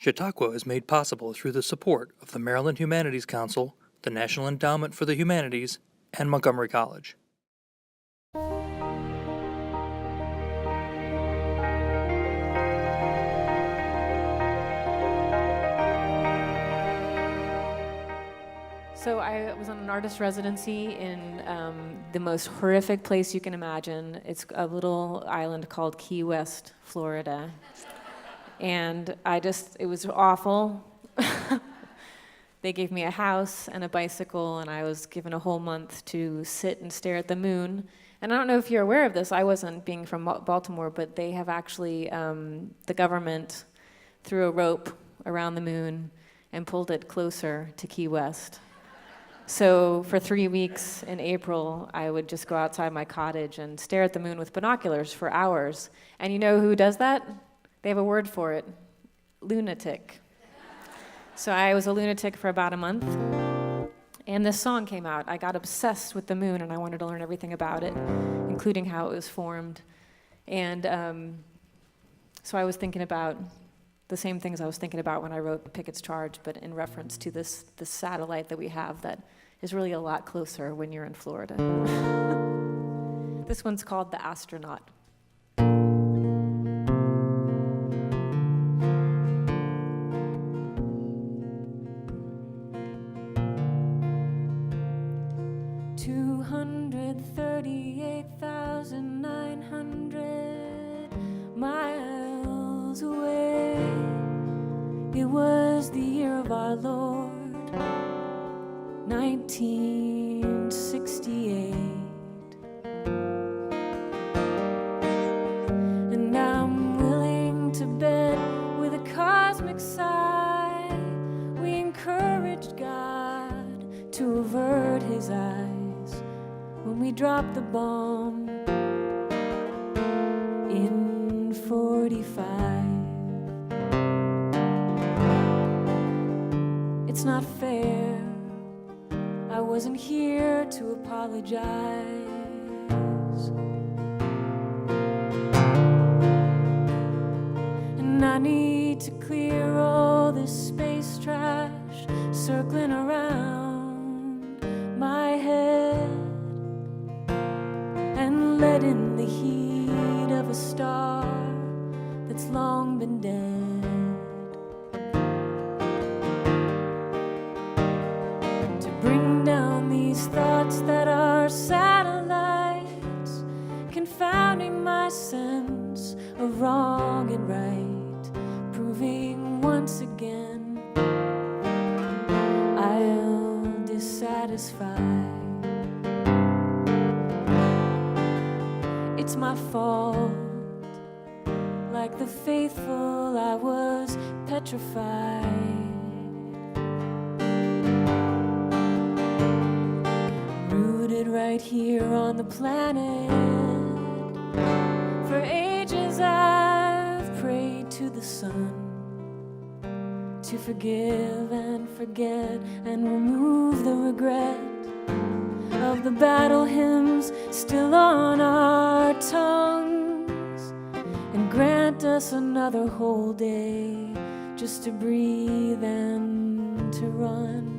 Chautauqua is made possible through the support of the Maryland Humanities Council, the National Endowment for the Humanities, and Montgomery College. So I was on an artist residency in the most horrific place you can imagine. It's a little island called Key West, Florida. And it was awful. They gave me a house and a bicycle, and I was given a whole month to sit and stare at the moon. And I don't know if you're aware of this, I wasn't being from Baltimore, but they have actually, the government threw a rope around the moon and pulled it closer to Key West. So for 3 weeks in April, I would just go outside my cottage and stare at the moon with binoculars for hours. And you know who does that? They have a word for it: lunatic. So I was a lunatic for about a month, and this song came out. I got obsessed with the moon, and I wanted to learn everything about it, including how it was formed. And so I was thinking about the same things I was thinking about when I wrote Pickett's Charge, but in reference to this satellite that we have that is really a lot closer when you're in Florida. This one's called The Astronaut. 238,900 miles away. It was the year of our Lord, 1968. And I'm willing to bet with a cosmic sigh we encouraged God to avert his eyes when we dropped the bomb in 45. It's not fair, I wasn't here to apologize. And I need to clear all this space trash circling around my head and let in the heat of a star that's long been dead. To bring down these thoughts that are satellites, confounding my sense of wrong and right, proving once again I'll dissatisfy. It's my fault, like the faithful I was petrified. Rooted right here on the planet. For ages I've prayed to the sun to forgive and forget and remove the regret of the battle hymns still on our tongues, and grant us another whole day just to breathe and to run.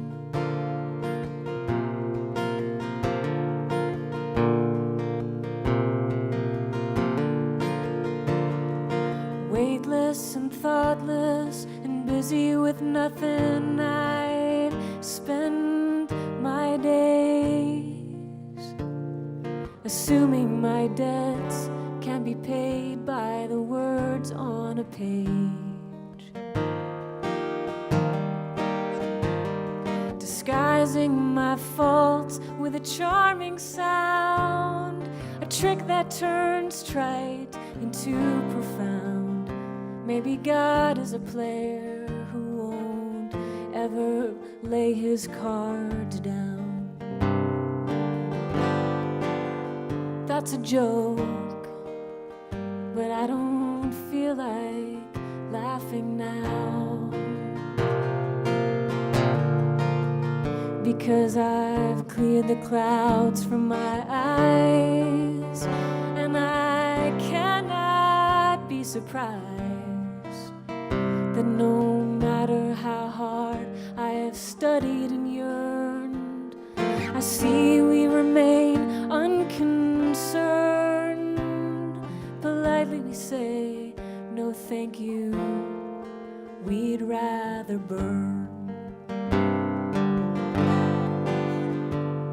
Weightless and thoughtless and busy with nothing, I'd spend my days assuming my debts can be paid by the words on a page, disguising my faults with a charming sound, a trick that turns trite into profound. Maybe God is a player who won't ever lay his cards down. That's a joke, but I don't feel like laughing now, because I've cleared the clouds from my eyes, and I cannot be surprised that no matter how hard I have studied and yearned, I see we remain unconcerned. Politely we say, no thank you, we'd rather burn.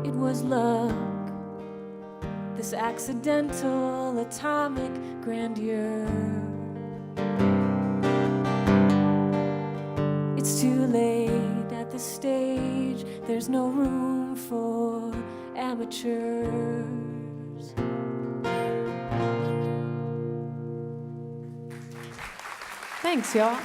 It was luck, this accidental atomic grandeur. It's too late at this stage, there's no room for amateurs. Thanks, y'all.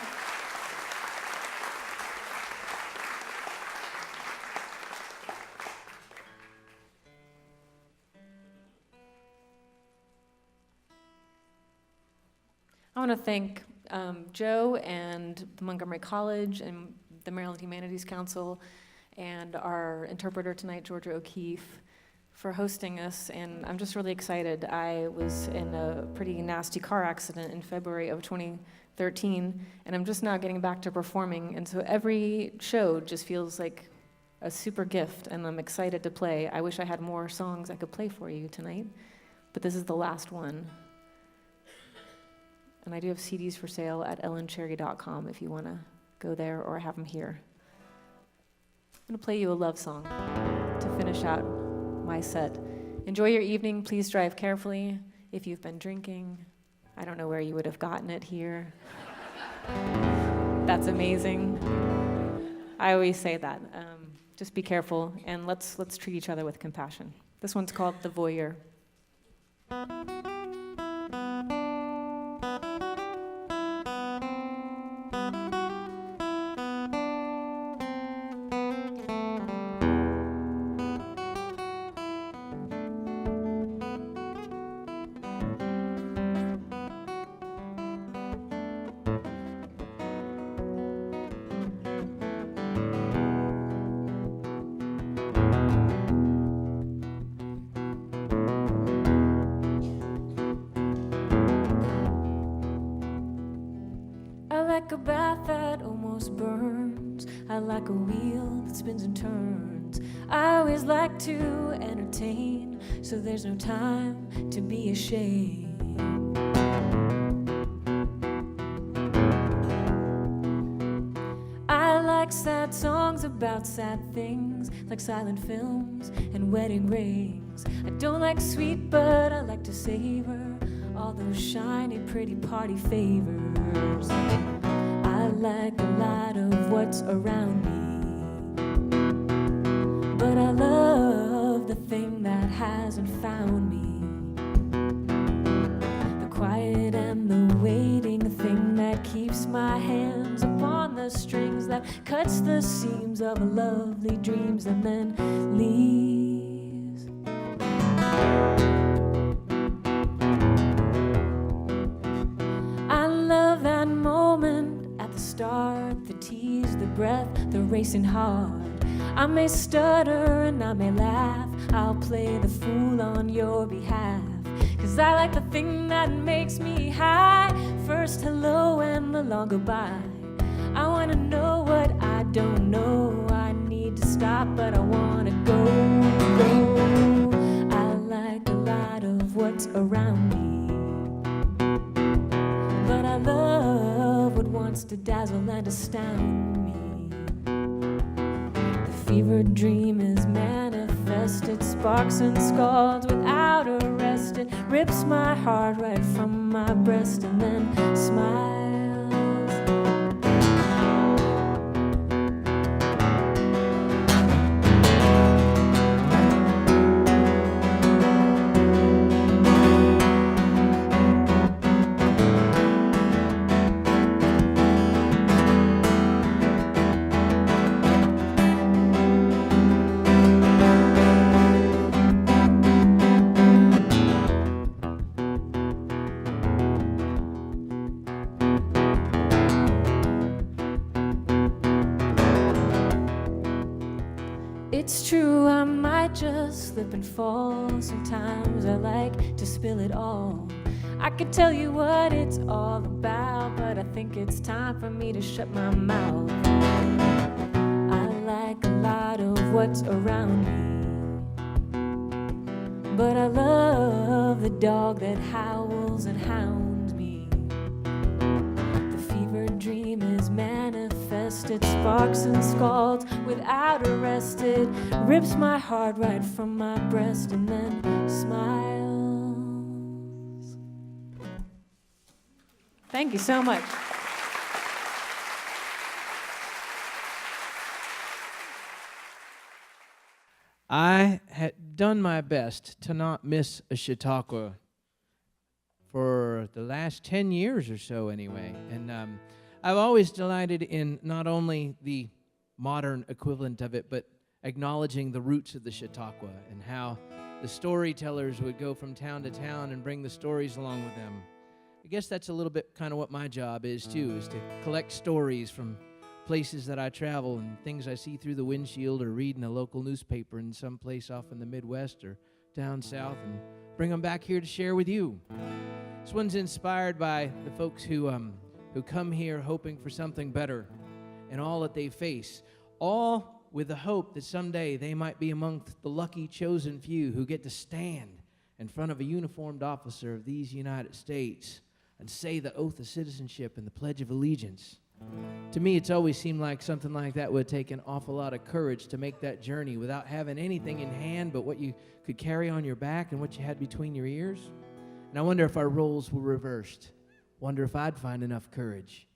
I want to thank Joe and the Montgomery College and the Maryland Humanities Council and our interpreter tonight, Georgia O'Keefe, for hosting us. And I'm just really excited. I was in a pretty nasty car accident in February of 2013, and I'm just now getting back to performing. And so every show just feels like a super gift, and I'm excited to play. I wish I had more songs I could play for you tonight, but this is the last one. And I do have CDs for sale at ellencherry.com if you want to go there or have them here. I'm going to play you a love song to finish out my set. Enjoy your evening. Please drive carefully. If you've been drinking, I don't know where you would have gotten it here. That's amazing. I always say that. Just be careful, and let's treat each other with compassion. This one's called The Voyeur. Like a bath that almost burns, I like a wheel that spins and turns. I always like to entertain, so there's no time to be ashamed. I like sad songs about sad things, like silent films and wedding rings. I don't like sweet, but I like to savor all those shiny, pretty party favors. I like a lot of what's around me, but I love the thing that hasn't found me. The quiet and the waiting, the thing that keeps my hands upon the strings, that cuts the seams of lovely dreams and then leaves. I love that moment at the start, the tease, the breath, the racing heart. I may stutter and I may laugh, I'll play the fool on your behalf, 'cause I like the thing that makes me high. First hello and the long goodbye. I wanna know what I don't know. I need to stop, but I wanna go. I like a lot of what's around me, but I love what wants to dazzle and astound me. The fevered dream is manifested, sparks and scalds without arrest. It rips my heart right from my breast and then smiles. It's true, I might just slip and fall. Sometimes I like to spill it all. I could tell you what it's all about, but I think it's time for me to shut my mouth. I like a lot of what's around me, but I love the dog that howls and hounds me. The fever dream is manifested, sparks and scalds without arrest. It rips my heart right from my breast and then smiles. Thank you so much. I had done my best to not miss a Chautauqua for the last 10 years or so anyway. And I've always delighted in not only the modern equivalent of it, but acknowledging the roots of the Chautauqua and how the storytellers would go from town to town and bring the stories along with them. I guess that's a little bit kind of what my job is too, is to collect stories from places that I travel and things I see through the windshield or read in a local newspaper in some place off in the Midwest or down south and bring them back here to share with you. This one's inspired by the folks who come here hoping for something better and all that they face, all with the hope that someday they might be amongst the lucky chosen few who get to stand in front of a uniformed officer of these United States and say the oath of citizenship and the Pledge of Allegiance. To me, it's always seemed like something like that would take an awful lot of courage to make that journey without having anything in hand but what you could carry on your back and what you had between your ears. And I wonder if our roles were reversed. Wonder if I'd find enough courage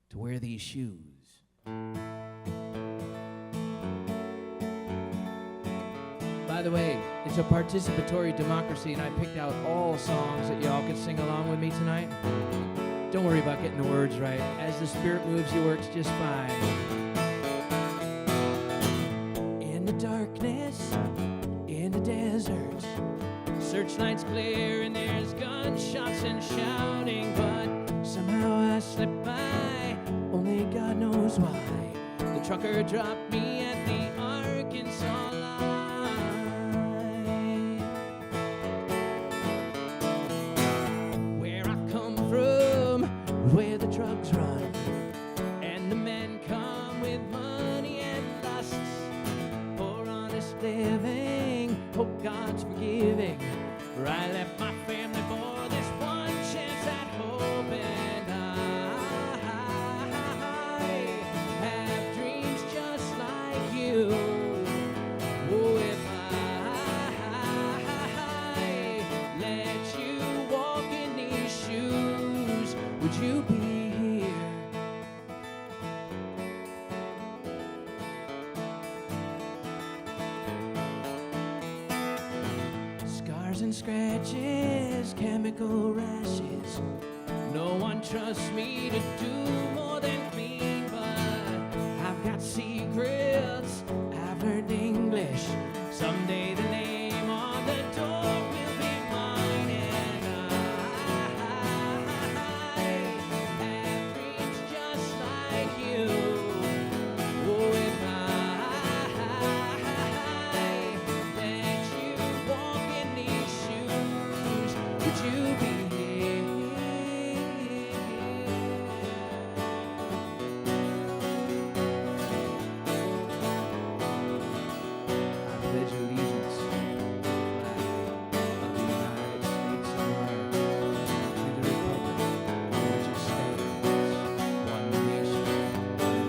to wear these shoes. By the way, it's a participatory democracy, and I picked out all songs that y'all could sing along with me tonight. Don't worry about getting the words right. As the spirit moves, he works just fine. In the darkness, in the desert, searchlights clear and there's gunshots and shouting, but somehow I slipped by, only God knows why. The trucker dropped me at the Arkansas line. Where I come from, where the drugs run, and the men come with money and lusts for honest living. Hope God's forgiving, for I left my family for this one chance at hope, and I have dreams just like you. Oh, if I let you walk in these shoes, would you be here? Scars and scratches, chemical rashes. No one trusts me to do more than clean, but I've got secrets. I've learned English. Someday the name on the door will be mine, and I have dreams just like you. Oh, if I let you walk in these shoes, would you be here? I pledge allegiance to the flag of the United States of America, to the republic for which it stands, one nation, under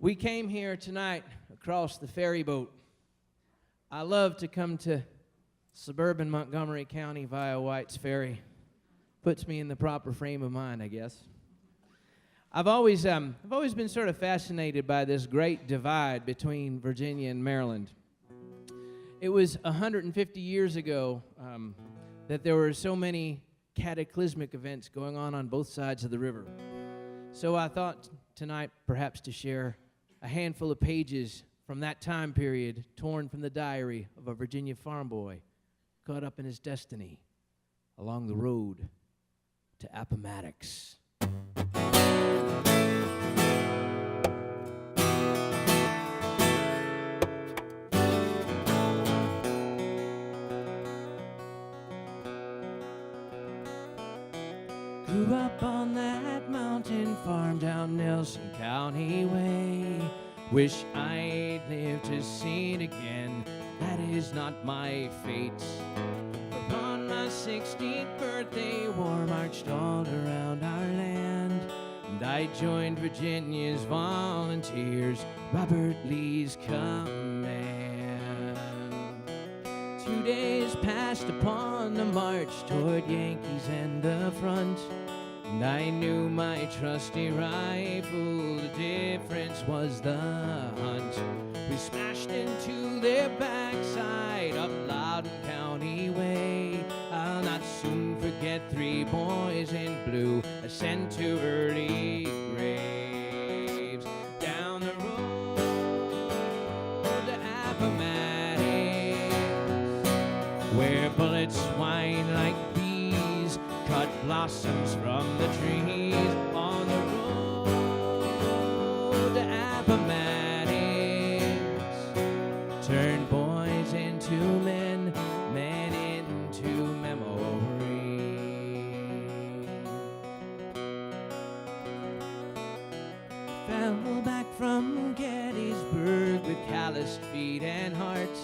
We came here tonight across the ferry boat. I love to come to suburban Montgomery County via White's Ferry. Puts me in the proper frame of mind, I guess. I've always been sort of fascinated by this great divide between Virginia and Maryland. It was 150 years ago that there were so many cataclysmic events going on both sides of the river. So I thought tonight perhaps to share a handful of pages from that time period, torn from the diary of a Virginia farm boy caught up in his destiny along the road to Appomattox. Grew up on that mountain farm down Nelson County way. Wish I'd lived to see it again. That is not my fate. Upon my 16th birthday, war marched all around our land, and I joined Virginia's volunteers, Robert Lee's command. 2 days passed upon the march toward Yankees and the front, and I knew my trusty rifle, the difference was the hunt. We smashed into their backside up Loudon County way. I'll not soon forget 3 boys in blue sent to early graves. Down the road to Appomattox, where bullets whine like bees, cut blossoms from the trees. On the road to Appomattox, turn boys into men, men into memory. Fell back from Gettysburg with calloused feet and heart.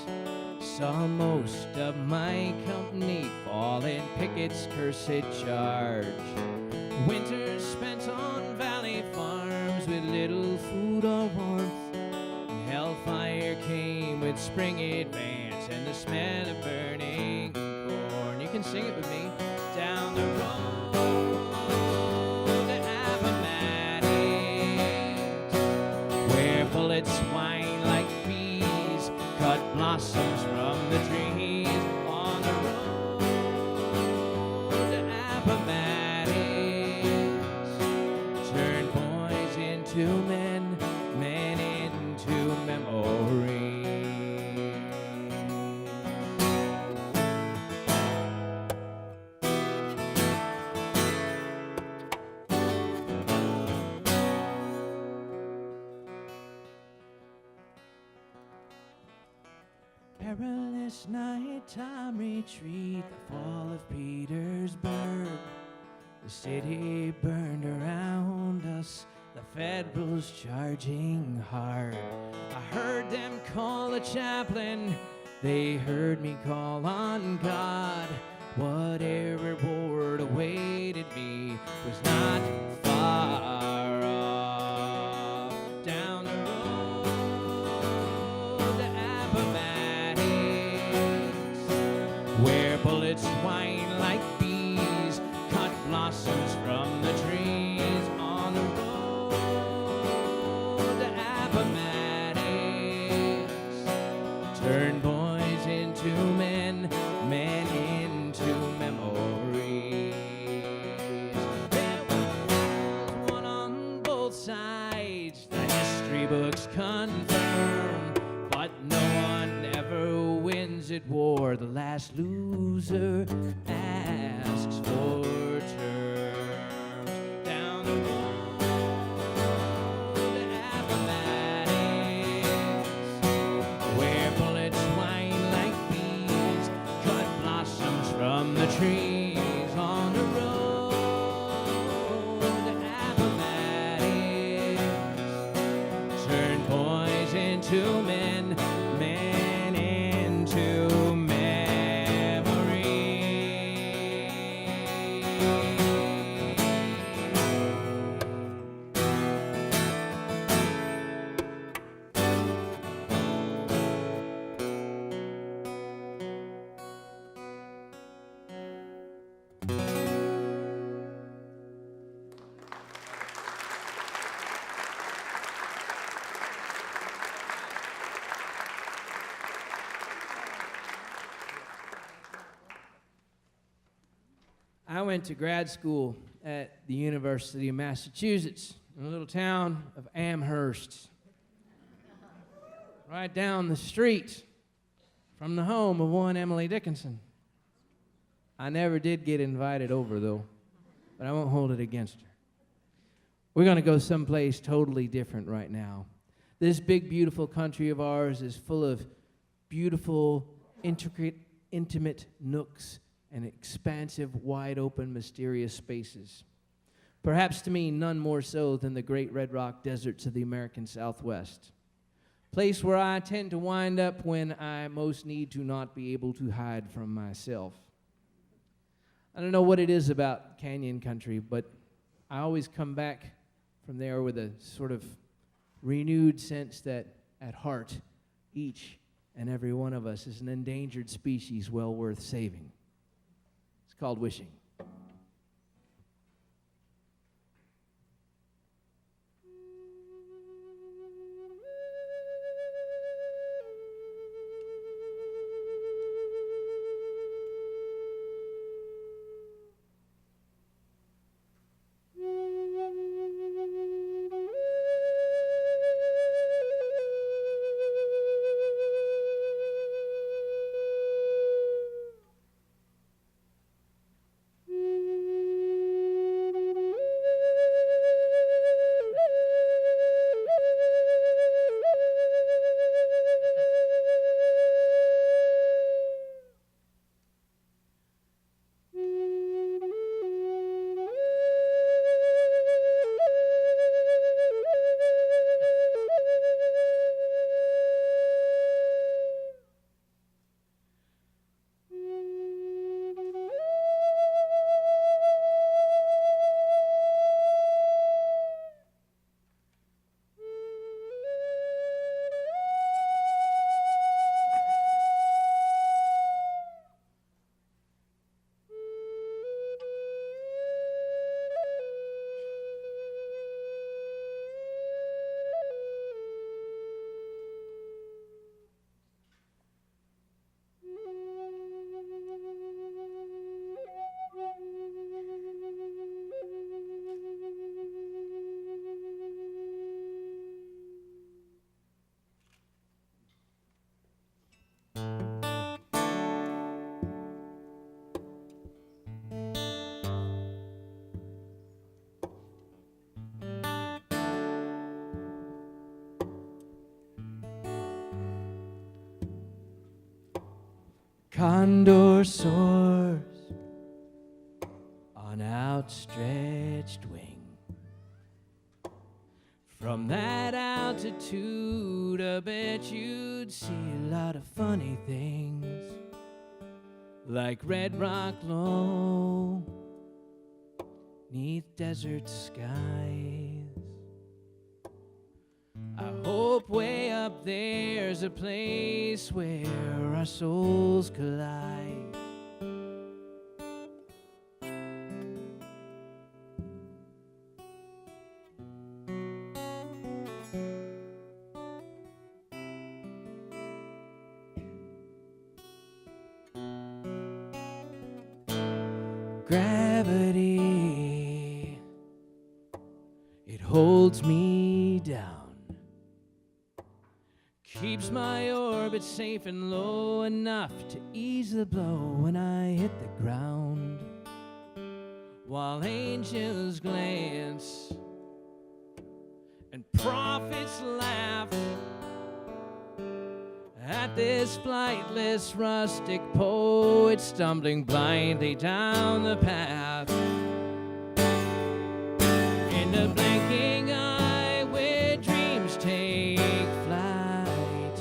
Saw most of my company fall in Pickett's cursed charge. Winters spent on valley farms with little food or warmth. And hellfire came with spring advance and the smell of burning corn. You can sing it with me. Down the road to Appomattox, where bullets whine like bees, cut blossoms from the trees. On the road to Appomattox, turn boys into men, men into memory. Perilous nighttime retreat, the fall of Petersburg. The city burned around us, the Federals charging hard. I heard them call a chaplain, they heard me call on God. Whatever reward awaited me was not far off. Down the road to Appomattox, where bullets whine like bees, cut blossoms from the trees. On the road to Appomattox, turn boys into men, men into memories. There was one on both sides, the history books confirm, but no one ever wins at war. The last loser asks for terms. Down the road to Appomattox, where bullets whine like bees, cut blossoms from the trees. On the road to Appomattox, turn boys into men, men into memory. I went to grad school at the University of Massachusetts in a little town of Amherst, right down the street from the home of one Emily Dickinson. I never did get invited over, though, but I won't hold it against her. We're going to go someplace totally different right now. This big, beautiful country of ours is full of beautiful, intricate, intimate nooks and expansive, wide-open, mysterious spaces. Perhaps to me, none more so than the great red rock deserts of the American Southwest. Place where I tend to wind up when I most need to not be able to hide from myself. I don't know what it is about canyon country, but I always come back from there with a sort of renewed sense that at heart, each and every one of us is an endangered species well worth saving. It's called wishing. Condor soars on outstretched wing. From that altitude, I bet you'd see a lot of funny things, like red rock low, neath desert skies. I hope way up there's a place where our souls collide. Gravity, it holds me down, keeps my orbit safe and low enough to ease the blow when I hit the ground, while angels glance and prophets laugh at this flightless rustic poet stumbling blindly down the path. In the blinking eye where dreams take flight,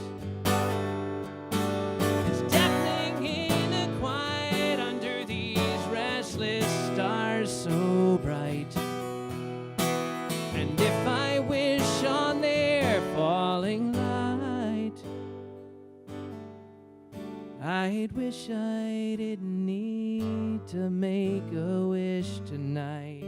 it's deafening in the quiet under these restless stars so bright. And if I wish on their falling light, I'd wish I didn't need to make a wish tonight.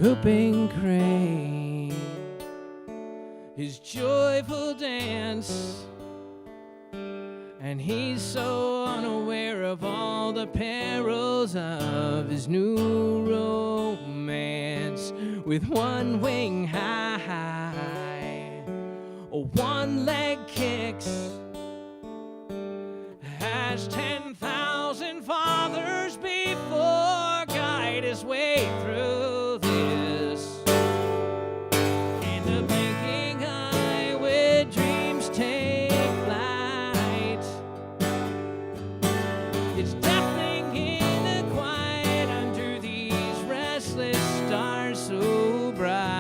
whooping crane, his joyful dance, and he's so unaware of all the perils of his new romance. With one wing high, one leg kicks, has 10,000 fathers before guide his way through this. In the blinking eye where dreams take flight, it's deafening in the quiet under these restless stars so bright.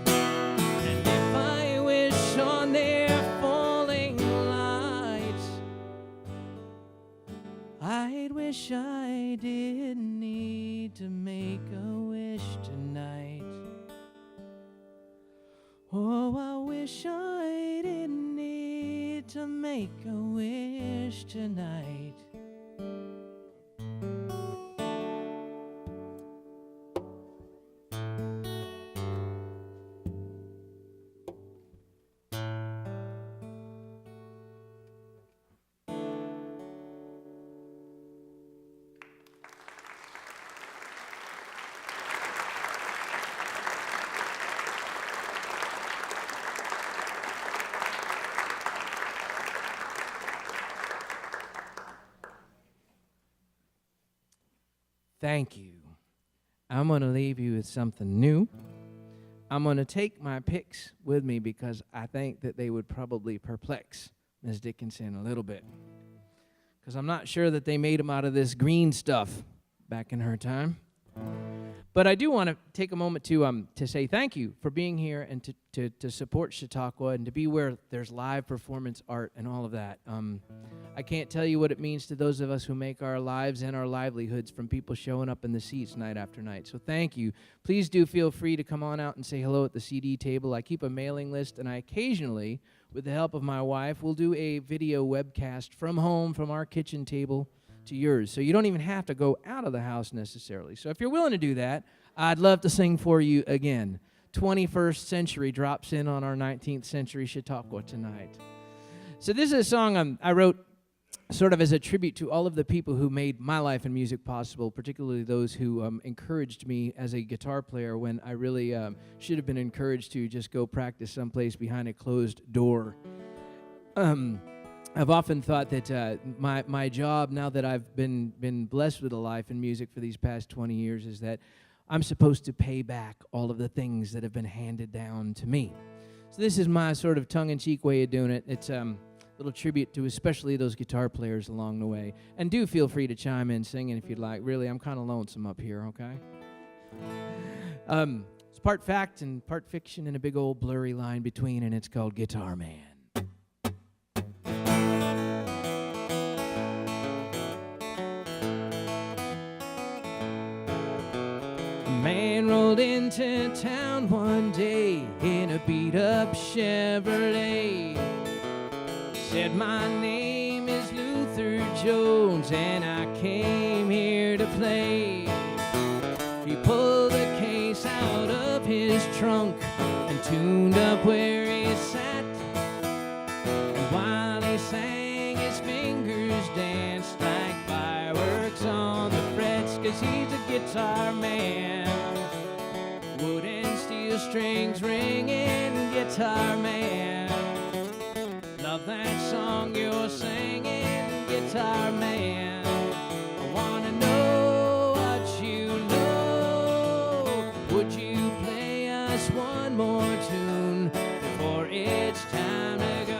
And if I wish on their falling light, I'd wish I didn't need to make a wish tonight. Oh, I wish I didn't need to make a wish tonight. Thank you. I'm going to leave you with something new. I'm going to take my picks with me because I think that they would probably perplex Ms. Dickinson a little bit. Because I'm not sure that they made them out of this green stuff back in her time. But I do want to take a moment to say thank you for being here and to support Chautauqua and to be where there's live performance art and all of that. I can't tell you what it means to those of us who make our lives and our livelihoods from people showing up in the seats night after night. So thank you. Please do feel free to come on out and say hello at the CD table. I keep a mailing list, and I occasionally, with the help of my wife, will do a video webcast from home, from our kitchen table to yours. So you don't even have to go out of the house necessarily. So if you're willing to do that, I'd love to sing for you again. 21st Century drops in on our 19th century Chautauqua tonight. So this is a song I wrote sort of as a tribute to all of the people who made my life in music possible, particularly those who encouraged me as a guitar player when I really should have been encouraged to just go practice someplace behind a closed door. I've often thought that my job, now that I've been blessed with a life in music for these past 20 years, is that I'm supposed to pay back all of the things that have been handed down to me. So this is my sort of tongue-in-cheek way of doing it. It's a little tribute to especially those guitar players along the way. And do feel free to chime in singing if you'd like. Really, I'm kind of lonesome up here, okay? It's part fact and part fiction and a big old blurry line between, and it's called Guitar Man. Man rolled into town one day in a beat-up Chevrolet. Said, my name is Luther Jones and I came here to play. He pulled the case out of his trunk and tuned up where he sat. And while he sang, his fingers danced like fireworks on the frets, 'cause he's a guitar man. Wood and steel strings ringing, guitar man. Love that song you're singing, guitar man. I wanna know what you know. Would you play us one more tune before it's time to go?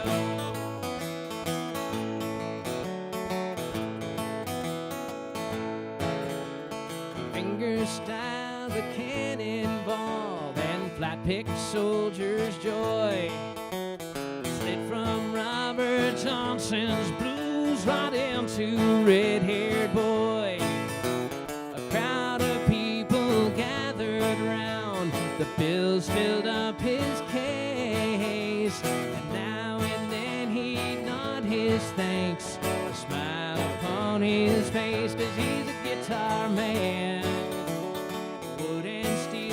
Finger style, the cannonball, then flat-picked soldier's joy. Slid from Robert Johnson's blues right into red-haired boy. A crowd of people gathered round, the bills filled up his case. And now and then he'd nod his thanks, a smile upon his face, 'cause he's a guitar man. Wood and steel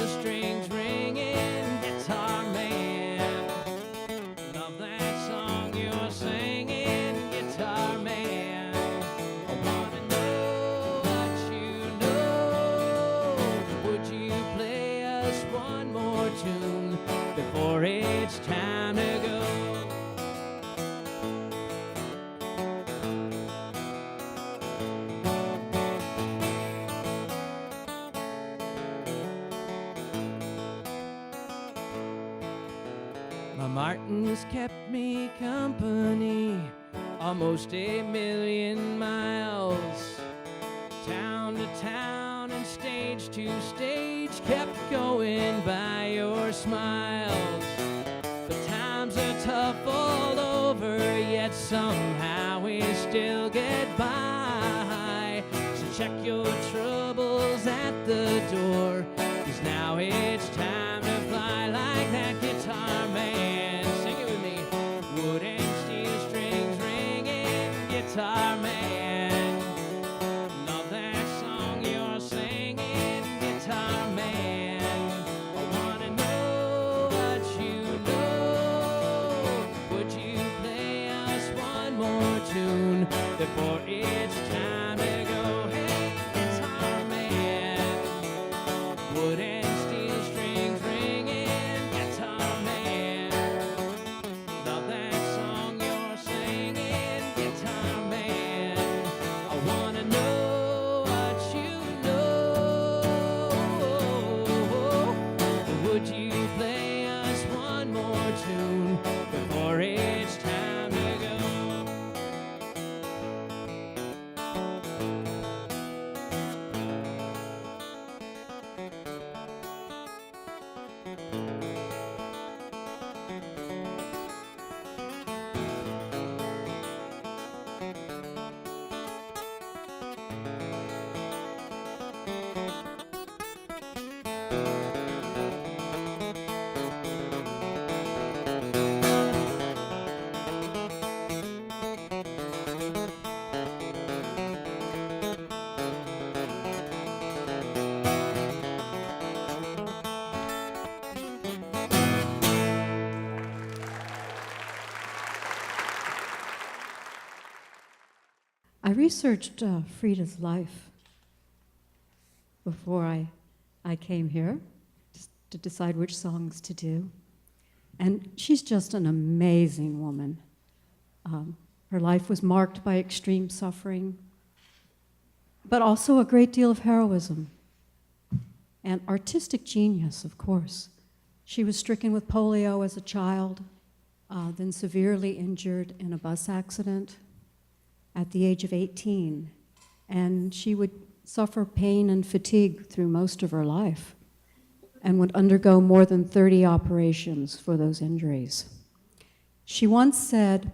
Martin's kept me company almost 8 million miles. Town to town and stage to stage, kept going by your smiles. But times are tough all over, yet somehow we still get by. So check your troubles at the door, 'cause now it's time to fly like that guitar man. Sing it with me. Wood and steel strings ringing, guitar man. Love that song you're singing, guitar man. I wanna know what you know. Would you play us one more tune before it's time to go? Hey, guitar man. Wood and steel strings ringing, guitar man. Love that song you're singing, guitar man. I wanna know what you know. Would you play us one more tune before it's time to go? I researched Frida's life before I came here just to decide which songs to do. And she's just an amazing woman. Her life was marked by extreme suffering, but also a great deal of heroism and artistic genius, of course. She was stricken with polio as a child, then severely injured in a bus accident at the age of 18, and she would suffer pain and fatigue through most of her life and would undergo more than 30 operations for those injuries. She once said,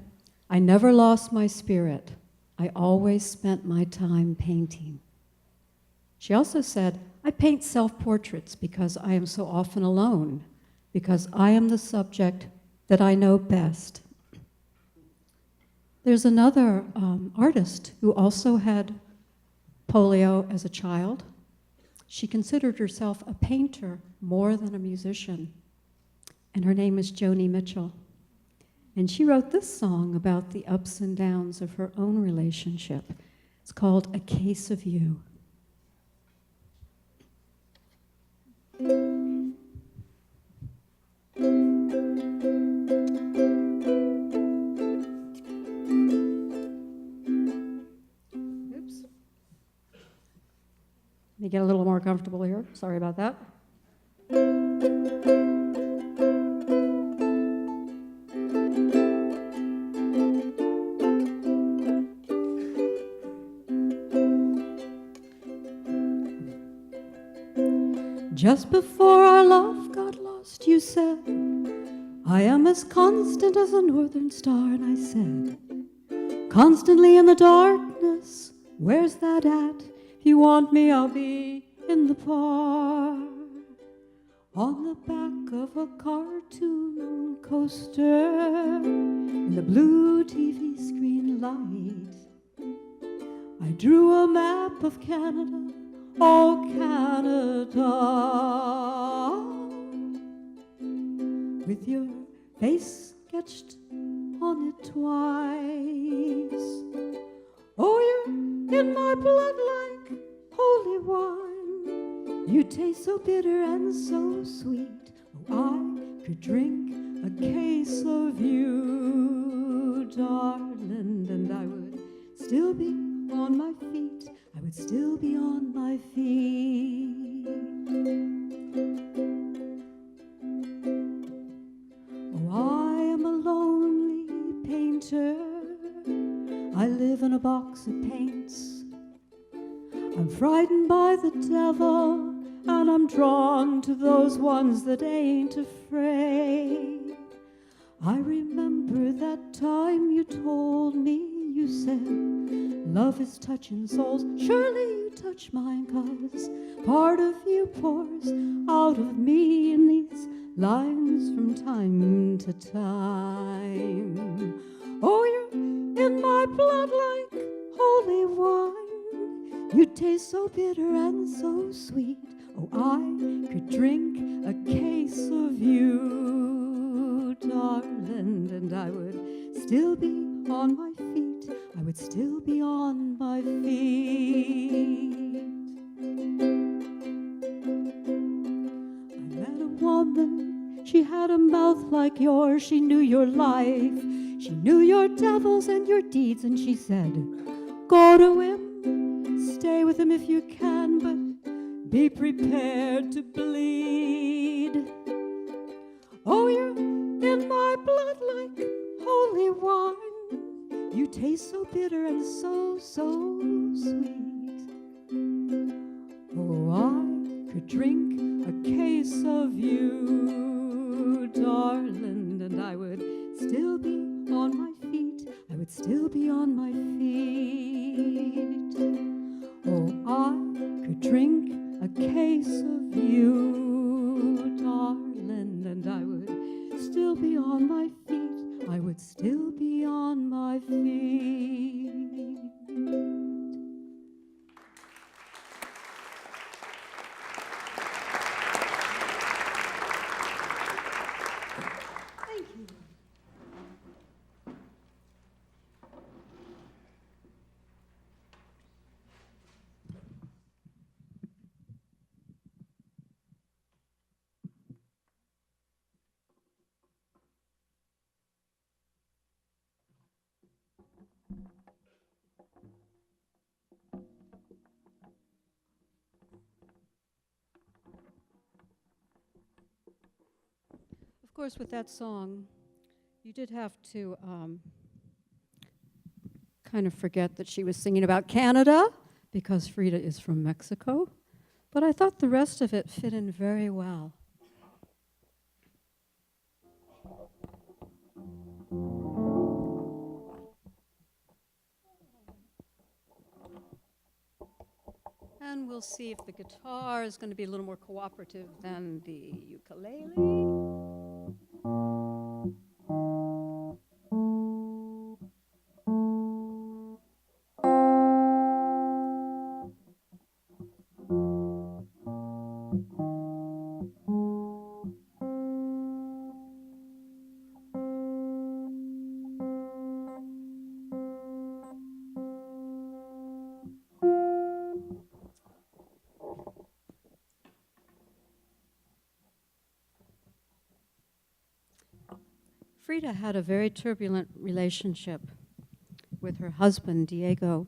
"I never lost my spirit. I always spent my time painting." She also said, "I paint self-portraits because I am so often alone, because I am the subject that I know best." There's another artist who also had polio as a child. She considered herself a painter more than a musician, and her name is Joni Mitchell. And she wrote this song about the ups and downs of her own relationship. It's called "A Case of You." Let me get a little more comfortable here. Sorry about that. Just before our love got lost, you said, "I am as constant as a northern star." And I said, "Constantly in the darkness, where's that at? If you want me, I'll be in the park, on the back of a cartoon coaster, in the blue TV screen light. I drew a map of Canada, oh Canada, with your face sketched on it twice. Oh, you're in my blood like holy wine. You taste so bitter and so sweet. Oh, I could drink a case of you, darling, and I would still be on my feet. I would still be on my feet. Oh, I live in a box of paints. I'm frightened by the devil, and I'm drawn to those ones that ain't afraid. I remember that time you told me, you said, love is touching souls. Surely you touch mine, 'cause part of you pours out of me in these lines from time to time. Oh, you're in my blood like holy wine. You taste so bitter and so sweet. Oh, I could drink a case of you, darling, and I would still be on my feet. I would still be on my feet. I met a woman, she had a mouth like yours. She knew your life, she knew your devils and your deeds, and she said, go to him, stay with him if you can, but be prepared to bleed. Oh, you're in my blood like holy wine. You taste so bitter and so, so sweet. Oh, I could drink a case of you, darling, and I would still be on my feet. I would still be on my feet. Oh, I could drink a case of you, darling, and I would still be on my feet. I would still be on my feet. Thank you. Of course, with that song, you did have to kind of forget that she was singing about Canada, because Frida is from Mexico. But I thought the rest of it fit in very well. And we'll see if the guitar is going to be a little more cooperative than the ukulele. Frida had a very turbulent relationship with her husband, Diego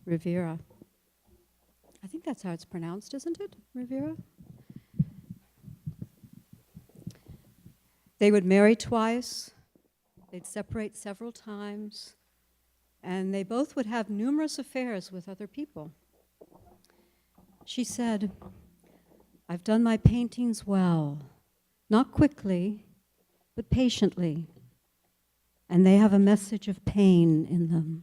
Rivera. I think that's how it's pronounced, isn't it? Rivera? They would marry twice, they'd separate several times, and they both would have numerous affairs with other people. She said, I've done my paintings well, not quickly, but patiently, and they have a message of pain in them.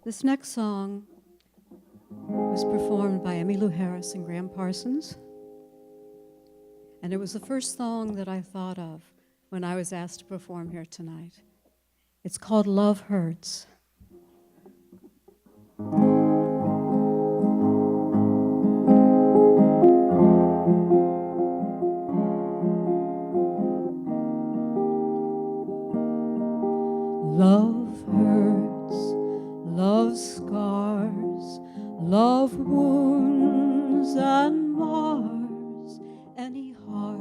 This next song was performed by Emmylou Harris and Graham Parsons, and it was the first song that I thought of when I was asked to perform here tonight. It's called Love Hurts. Love hurts, love scars, love wounds and mars any heart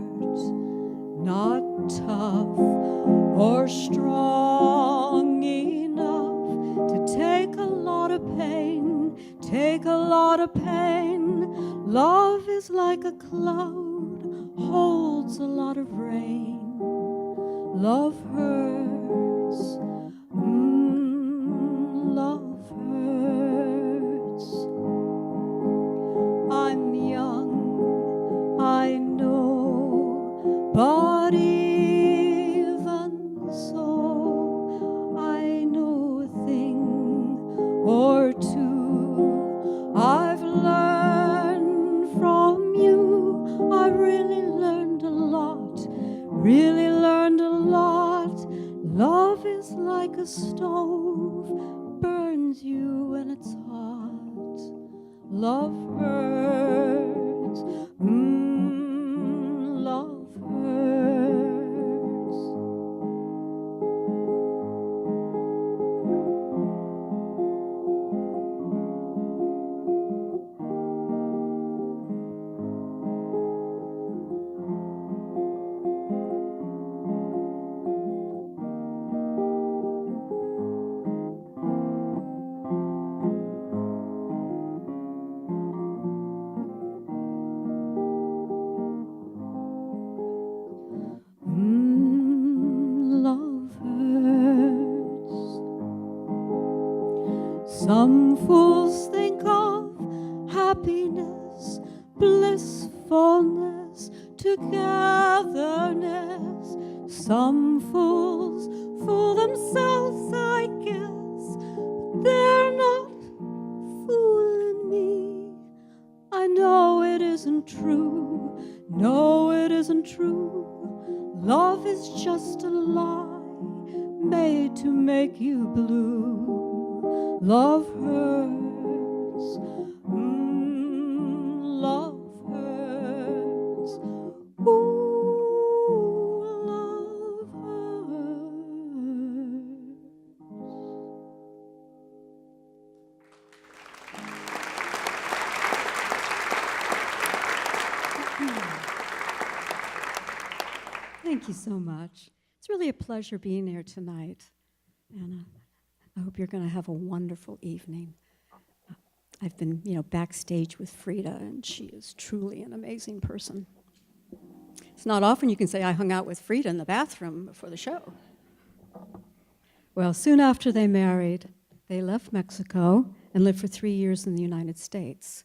not tough or strong enough to take a lot of pain, take a lot of pain. Love is like a cloud, holds a lot of rain. Love hurts. Love hurts. I'm young, I know, but even so, I know a thing or two. I've learned from you. I really learned a lot, really learned a lot. Love is like a stove, burns you when it's hot. Love hurts, love hurts. Love hurts. Some fools think of happiness, blissfulness, togetherness. Some fools fool themselves, I guess, but they're not fooling me. I know it isn't true. No, it isn't true. Love is just a lie made to make you blue. Love hurts. Love hurts. Ooh, love hurts. Thank you so much. It's really a pleasure being here tonight, and I hope you're going to have a wonderful evening. I've been, backstage with Frida, and she is truly an amazing person. It's not often you can say I hung out with Frida in the bathroom before the show. Well, soon after they married, they left Mexico and lived for 3 years in the United States.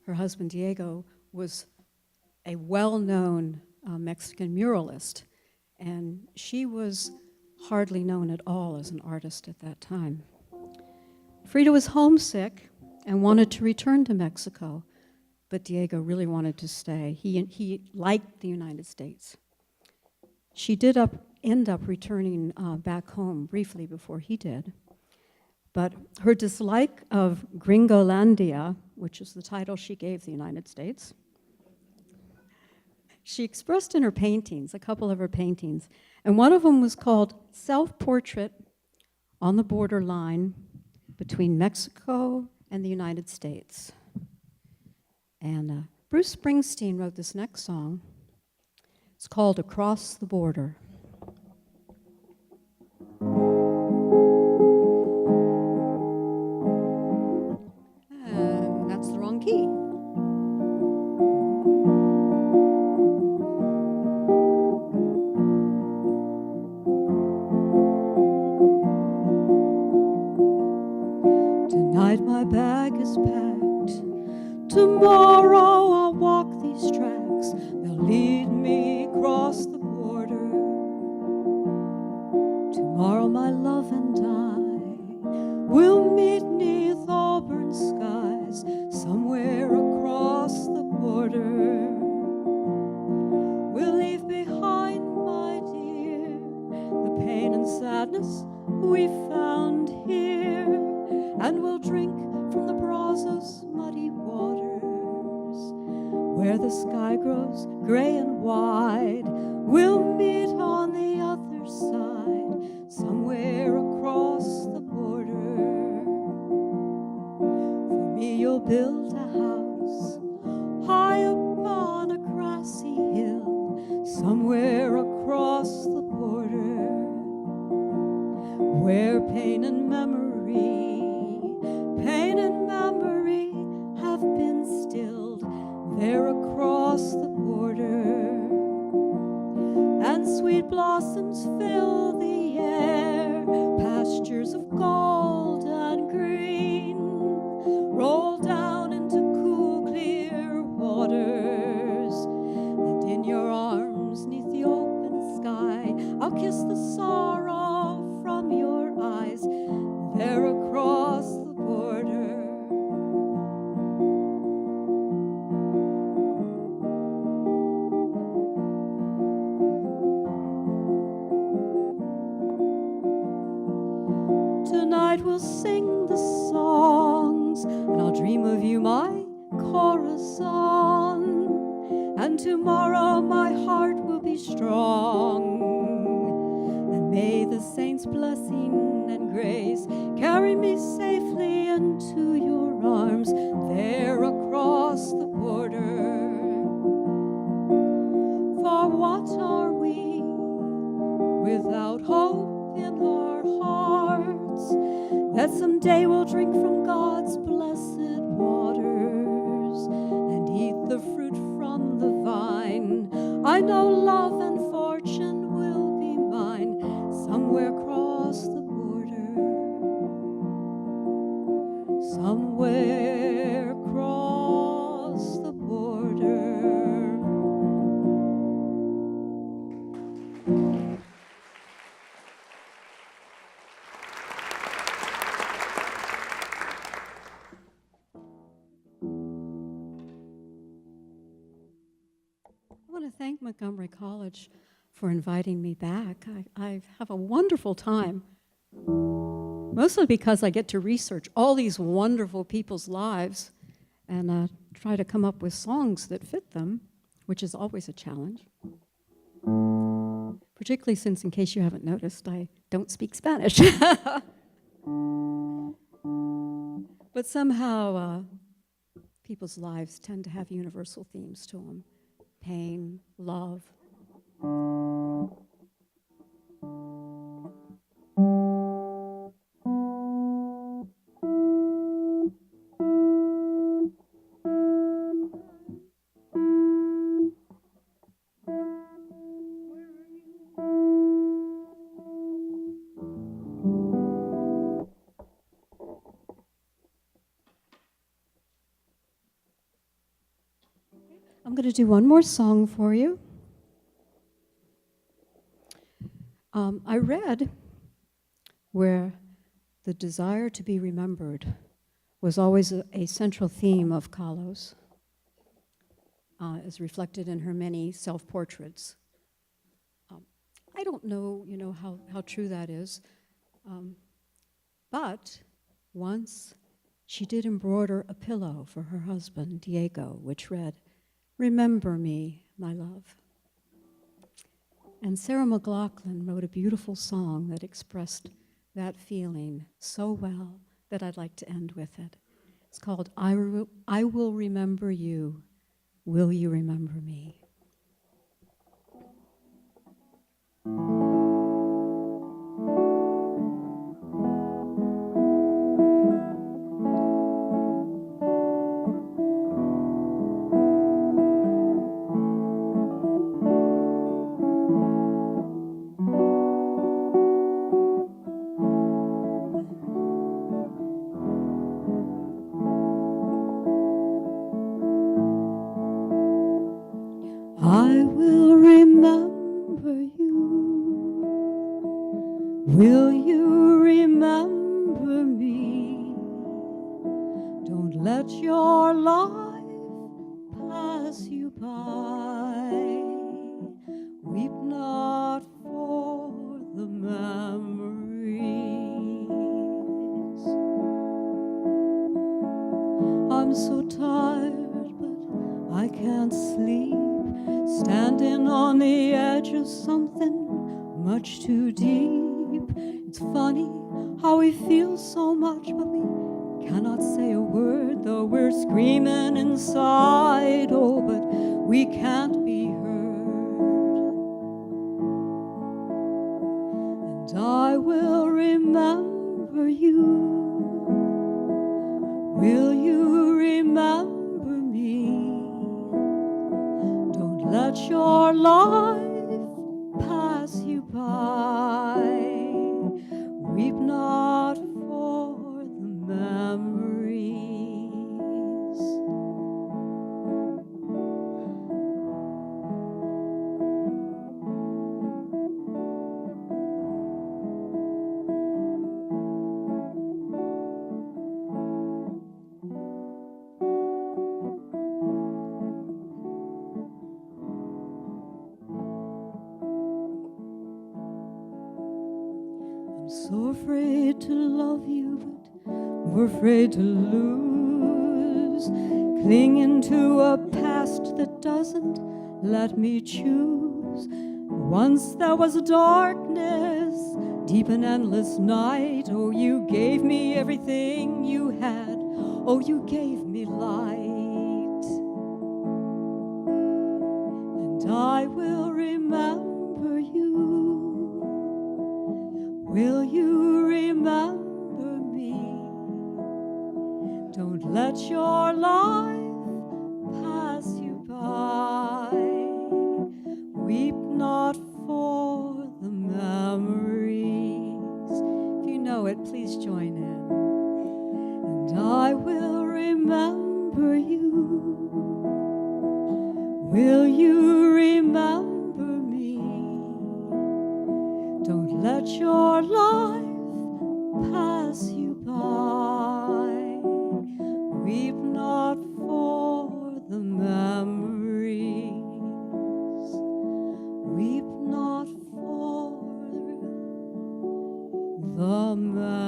Her husband, Diego, was a well-known Mexican muralist, and she was hardly known at all as an artist at that time. Frida was homesick and wanted to return to Mexico, but Diego really wanted to stay. He liked the United States. She did end up returning back home briefly before he did, but her dislike of Gringolandia, which is the title she gave the United States, she expressed in her paintings, a couple of her paintings, and one of them was called Self-Portrait on the Borderline Between Mexico and the United States. And Bruce Springsteen wrote this next song. It's called Across the Border. And that's the wrong key. Tonight my bag is packed. Tomorrow I'll walk these tracks. They'll lead me across the border. Tomorrow my love and I will meet neath auburn skies somewhere across the border. We'll leave behind, my dear, the pain and sadness we found here, and we'll drink from the Brazos muddy waters. Where the sky grows gray and wide, we'll meet on the other side, somewhere across the border. For me, you'll build a house high upon a grassy hill, somewhere across the border, where pain and memory have been stilled, there across the border, and sweet blossoms fill the kiss the sorrow from your eyes there across the border. Tonight we'll sing the songs, and I'll dream of you, my corazon. And tomorrow my heart will be strong, and may the saints' blessing and grace carry me safely into your arms there across the border. For what are we without hope in our hearts, that someday we'll drink from God's blessed waters and eat the fruit from the vine? I know love and fortune will be mine somewhere across the border, somewhere across the border. I want to thank Montgomery College for inviting me back. I have a wonderful time, mostly because I get to research all these wonderful people's lives and try to come up with songs that fit them, which is always a challenge. Particularly since, in case you haven't noticed, I don't speak Spanish. But somehow people's lives tend to have universal themes to them: pain, love. I'm going to do one more song for you. I read where the desire to be remembered was always a central theme of Kahlo's, as reflected in her many self-portraits. I don't know, how true that is, but once she did embroider a pillow for her husband, Diego, which read, "Remember me, my love." And Sarah McLachlan wrote a beautiful song that expressed that feeling so well that I'd like to end with it. It's called I Will Remember You, Will You Remember Me? I will remember you. Will you remember me? Don't let your life pass you by. Weep not for the memories. I'm so tired, but I can't sleep. Standing on the edge of something much too deep. It's funny how we feel so much, but we cannot say a word, though we're screaming inside. Oh, but we can't be heard. And I will remember you. Will you remember me? Let your life pass you by. Weep not for the memories. So afraid to love you, but we're afraid to lose. Clinging to a past that doesn't let me choose. Once there was a darkness, deep and endless night. Oh, you gave me everything you had. Oh, you gave me light. And I will remember you. Will you remember me? Don't let your life pass you by. Weep not for the memories. If you know it, please join in. And I will remember you. Will you remember me? Don't let your life pass you by. Weep not for the memories. Weep not for the memories.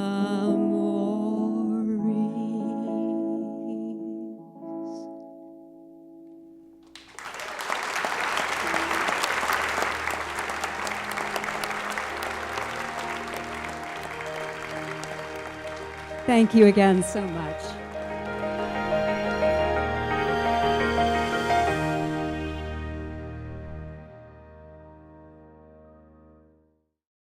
Thank you again so much.